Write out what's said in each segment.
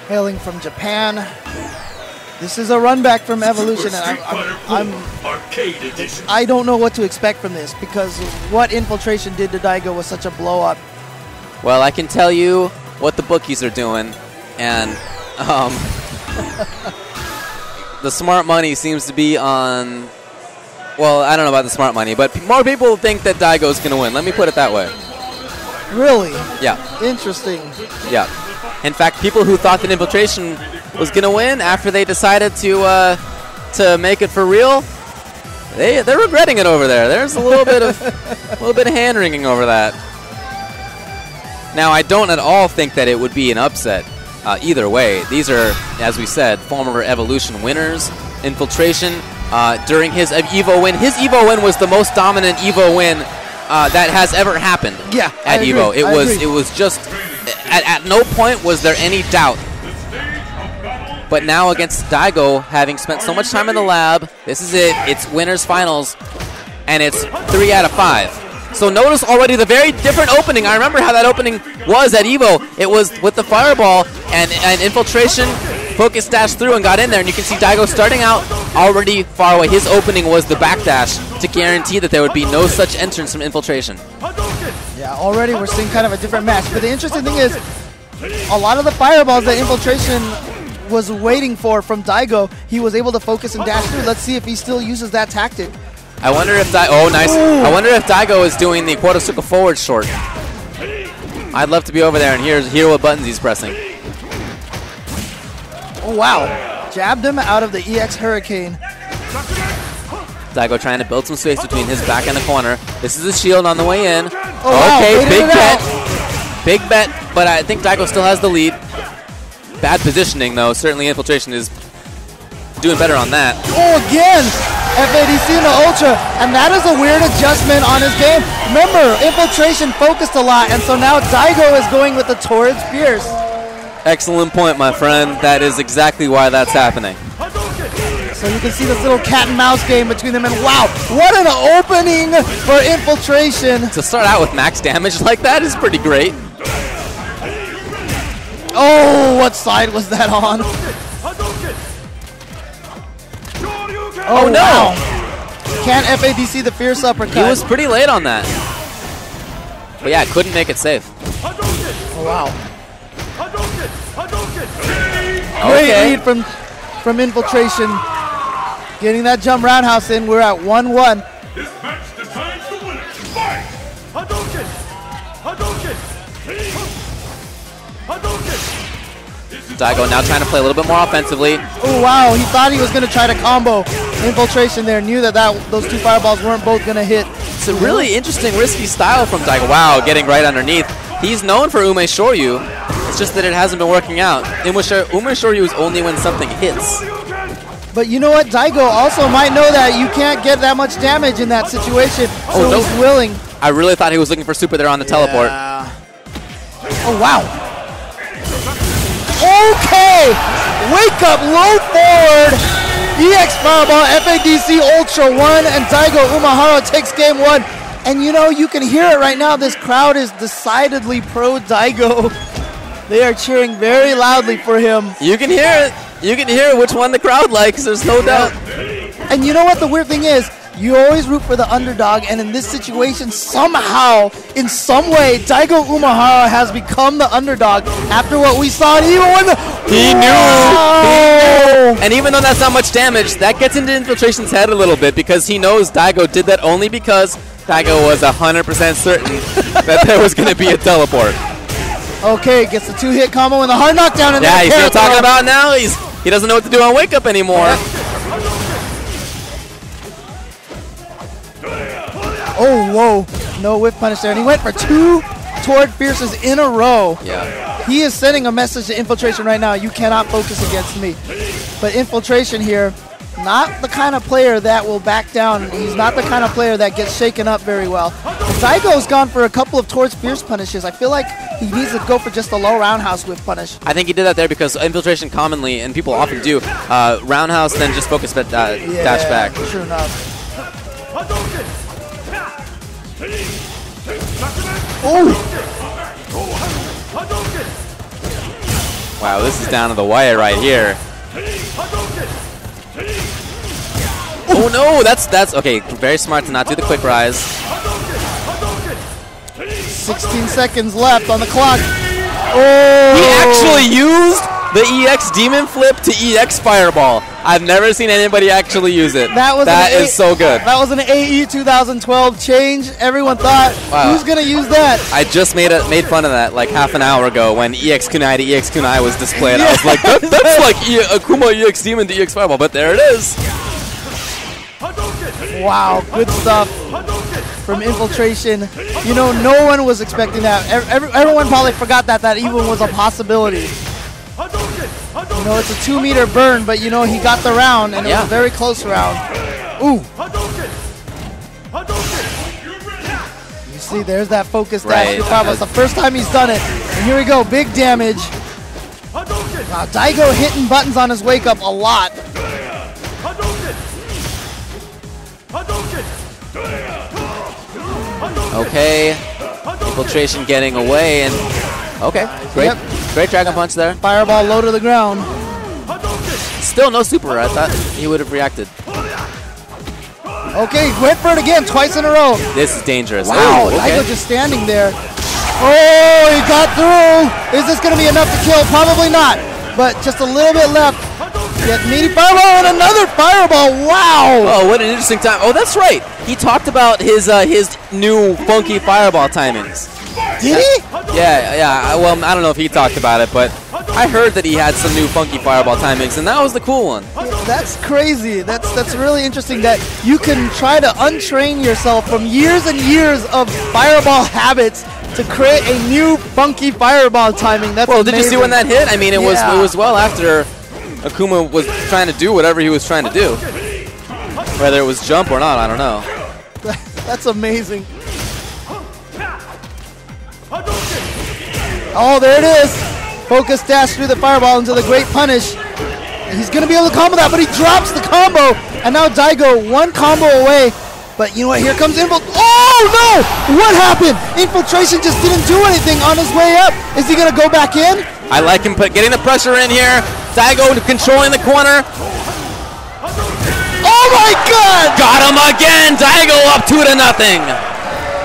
hailing from Japan. This is a run back from Evolution, and I don't know what to expect from this, because what Infiltration did to Daigo was such a blow up. Well, I can tell you what the bookies are doing, and the smart money seems to be on. Well, I don't know about the smart money, but more people think that Daigo's going to win. Let me put it that way. Really? Yeah. Interesting. Yeah. In fact, people who thought that Infiltration was going to win after they decided to make it for real, they're regretting it over there. There's a little bit of hand wringing over that. Now, I don't at all think that it would be an upset either way. These are, as we said, former Evolution winners. Infiltration during his EVO win. His EVO win was the most dominant EVO win that has ever happened. Yeah, at EVO. It was just at no point was there any doubt. But now against Daigo, having spent so much time in the lab, this is it. It's winners finals, and it's 3 out of 5. So notice already the very different opening. I remember how that opening was at EVO. It was with the fireball and Infiltration focus dash through and got in there, and you can see Daigo starting out already far away. His opening was the backdash to guarantee that there would be no such entrance from Infiltration. Yeah, already we're seeing kind of a different match. But the interesting thing is, a lot of the fireballs that Infiltration was waiting for from Daigo, he was able to focus and dash through. Let's see if he still uses that tactic. I wonder if I wonder if Daigo is doing the quarter circle forward short. I'd love to be over there and hear what buttons he's pressing. Oh, wow. Jabbed him out of the EX Hurricane. Daigo trying to build some space between his back and the corner. This is a shield on the way in. Oh, okay, wow, big bet. Big bet, but I think Daigo still has the lead. Bad positioning, though. Certainly Infiltration is doing better on that. Oh, again! FADC in the Ultra, and that is a weird adjustment on his game. Remember, Infiltration focused a lot, and so now Daigo is going with the Torrid Spears. Excellent point, my friend. That is exactly why that's happening. So you can see this little cat and mouse game between them, and wow, what an opening for Infiltration. To start out with max damage like that is pretty great. Oh, what side was that on? Oh, no! Wow. Can't FADC the fierce uppercut. He was pretty late on that. But yeah, couldn't make it safe. Oh, wow. Great lead from Infiltration. Getting that jump roundhouse in. We're at 1-1. This match decides the winner. Fight! Hadouken! Hadouken! Hadouken! Daigo now trying to play a little bit more offensively. Oh, wow. He thought he was going to try to combo Infiltration there. Knew that those two fireballs weren't both going to hit. It's a really interesting, risky style from Daigo. Wow, getting right underneath. He's known for Umehara. It's just that it hasn't been working out. Umehara is only when something hits. But you know what? Daigo also might know that you can't get that much damage in that situation, so he's willing. I really thought he was looking for super there on the teleport. Oh, wow. Okay! Wake up, low forward. EX Fireball, FADC Ultra 1, and Daigo Umehara takes game 1. And you know, you can hear it right now. This crowd is decidedly pro Daigo. They are cheering very loudly for him. You can hear it. You can hear which one the crowd likes, there's no doubt. And you know what the weird thing is? You always root for the underdog, and in this situation, somehow, in some way, Daigo Umehara has become the underdog after what we saw. Even when He knew. And even though that's not much damage, that gets into Infiltration's head a little bit because he knows Daigo did that only because Daigo was 100% certain that there was going to be a teleport. Okay, gets the 2-hit combo and the hard knockdown. And yeah, you see what I'm talking about now? He doesn't know what to do on Wake Up anymore. Oh, whoa. No whip punish there. And he went for 2 Torrid Fierces in a row. Yeah. He is sending a message to Infiltration right now. You cannot focus against me. But Infiltration here, not the kind of player that will back down. He's not the kind of player that gets shaken up very well. Daigo's gone for a couple of Torrid Fierce punishes. I feel like he needs to go for just a low roundhouse whip punish. I think he did that there because Infiltration commonly, and people often do, roundhouse, then just focus dash back. True enough. Wow, this is down to the wire right here. Oh no, that's okay. Very smart to not do the quick rise. 16 seconds left on the clock. Oh! He actually used the EX Demon Flip to EX Fireball. I've never seen anybody actually use it. That is so good. That was an AE 2012 change. Everyone thought, who's going to use that? I just made fun of that like half an hour ago when EX Kunai to EX Kunai was displayed. I was like, that's like Akuma EX Demon to EX Fireball, but there it is. Wow, good stuff from Infiltration. You know, no one was expecting that. Everyone probably forgot that even was a possibility. You know, it's a 2-meter burn, but you know, he got the round, and it was a very close round. Ooh. You see, there's that focus dash. It's the first time he's done it. And here we go, big damage. Wow, Daigo hitting buttons on his wake up a lot. Okay, Infiltration getting away, and okay, great Dragon Punch there. Fireball low to the ground. Still no super. I thought he would have reacted. Okay, went for it again, twice in a row. This is dangerous. Wow, okay. Daigo just standing there. Oh, he got through. Is this going to be enough to kill? Probably not, but just a little bit left. Get meaty fireball and another fireball. Wow. Oh, what an interesting time. Oh, that's right. He talked about his new funky fireball timings. Did he? Yeah. Well, I don't know if he talked about it, but I heard that he had some new funky fireball timings, and that was the cool one. That's crazy. That's really interesting that you can try to untrain yourself from years and years of fireball habits to create a new funky fireball timing. That's amazing. Did you see when that hit? I mean, it was well after Akuma was trying to do whatever he was trying to do. Whether it was jump or not, I don't know. That's amazing. Oh, there it is. Focus dash through the fireball into the great punish. He's going to be able to combo that, but he drops the combo. And now Daigo, one combo away. But you know what? Here comes Infiltration. Oh, no! What happened? Infiltration just didn't do anything on his way up. Is he going to go back in? I like him getting the pressure in here. Daigo controlling the corner. Oh my God! Got him again! Daigo up 2-0.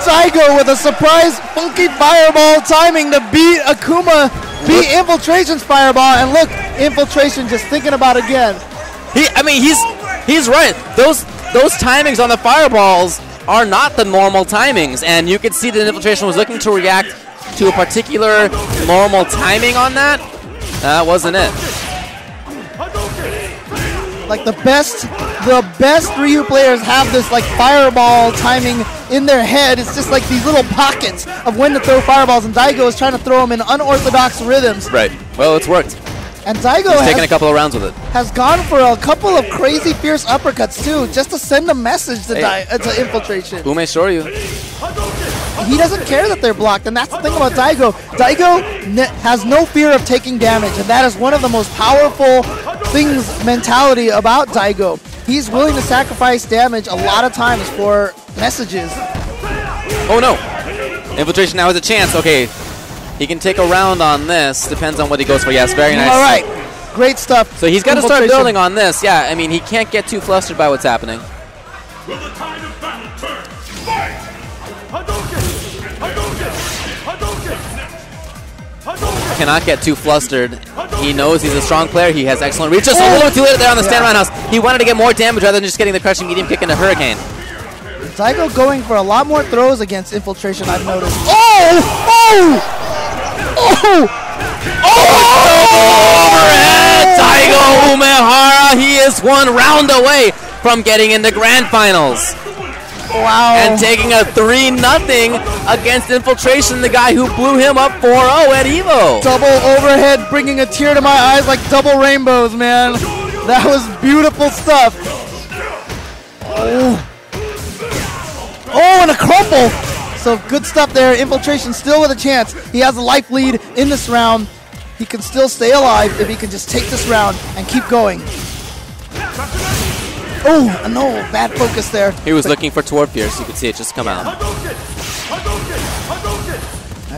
Daigo with a surprise funky fireball timing to beat Akuma, beat Infiltration's fireball, and look, Infiltration just thinking about it again. He's right. Those timings on the fireballs are not the normal timings, and you could see that Infiltration was looking to react to a particular normal timing on that. That wasn't it. Like the best Ryu players have this like fireball timing in their head. It's just like these little pockets of when to throw fireballs, and Daigo is trying to throw them in unorthodox rhythms. Right. Well, it's worked. And Daigo He's taken a couple of rounds with it. Has gone for a couple of crazy fierce uppercuts too, just to send a message to Infiltration. Ume Shoryu. He doesn't care that they're blocked, and that's the thing about Daigo. Daigo has no fear of taking damage, and that is one of the most powerful mentality about Daigo. He's willing to sacrifice damage a lot of times for messages. Oh no! Infiltration now has a chance. Okay, he can take a round on this. Depends on what he goes for. Yes, very nice. All right, great stuff. So he's got to start building on this. Yeah, I mean, he can't get too flustered by what's happening. Will the tide of battle turn? Fight! Cannot get too flustered. He knows he's a strong player. He has excellent reach. Just a little too late there on the stand roundhouse. He wanted to get more damage rather than just getting the crushing medium kick into Hurricane. Daigo going for a lot more throws against Infiltration, I've noticed. Oh! Overhead! Daigo Umehara, he is one round away from getting into grand finals. Wow. And taking a 3-0 against Infiltration, the guy who blew him up 4-0 at EVO. Double overhead, bringing a tear to my eyes like double rainbows, man. That was beautiful stuff. Oh, and a crumple. So good stuff there. Infiltration still with a chance. He has a life lead in this round. He can still stay alive if he can just take this round and keep going. Oh, no, bad focus there. He was looking for Toward Pierce. You could see it just come out.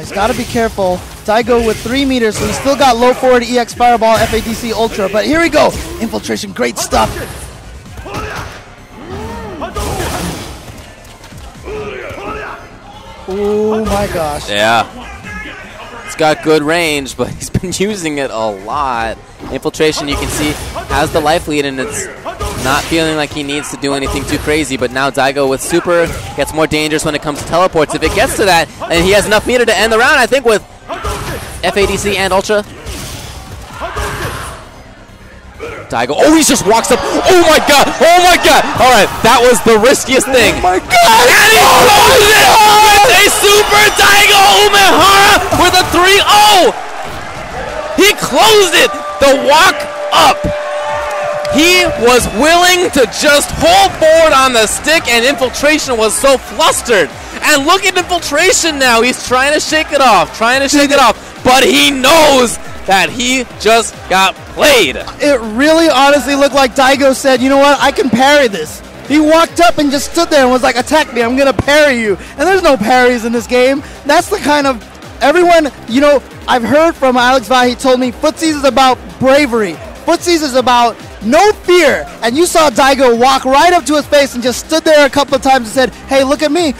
He's got to be careful. Daigo with 3 meters, so he's still got low forward EX Fireball, FADC Ultra. But here we go. Infiltration, great stuff. Oh my gosh. Yeah. It's got good range, but he's been using it a lot. Infiltration, you can see, has the life lead, and it's not feeling like he needs to do anything too crazy. But now Daigo with Super gets more dangerous when it comes to teleports. If it gets to that, and he has enough meter to end the round, I think, with FADC and Ultra. Daigo, oh, he just walks up. Oh my god, oh my god. All right, that was the riskiest thing. Oh my god. And he closes it with a Super Daigo Umehara with a 3-0. He closed it, the walk up. He was willing to just hold forward on the stick, and Infiltration was so flustered. And look at Infiltration now. He's trying to shake it off, but he knows that he just got played. It really honestly looked like Daigo said, you know what, I can parry this. He walked up and just stood there and was like, attack me, I'm going to parry you. And there's no parries in this game. That's the kind of, everyone, you know, I've heard from Alex Vai, he told me, Footsies is about bravery. Footsies is about no fear. And you saw Daigo walk right up to his face and just stood there a couple of times and said, hey, look at me.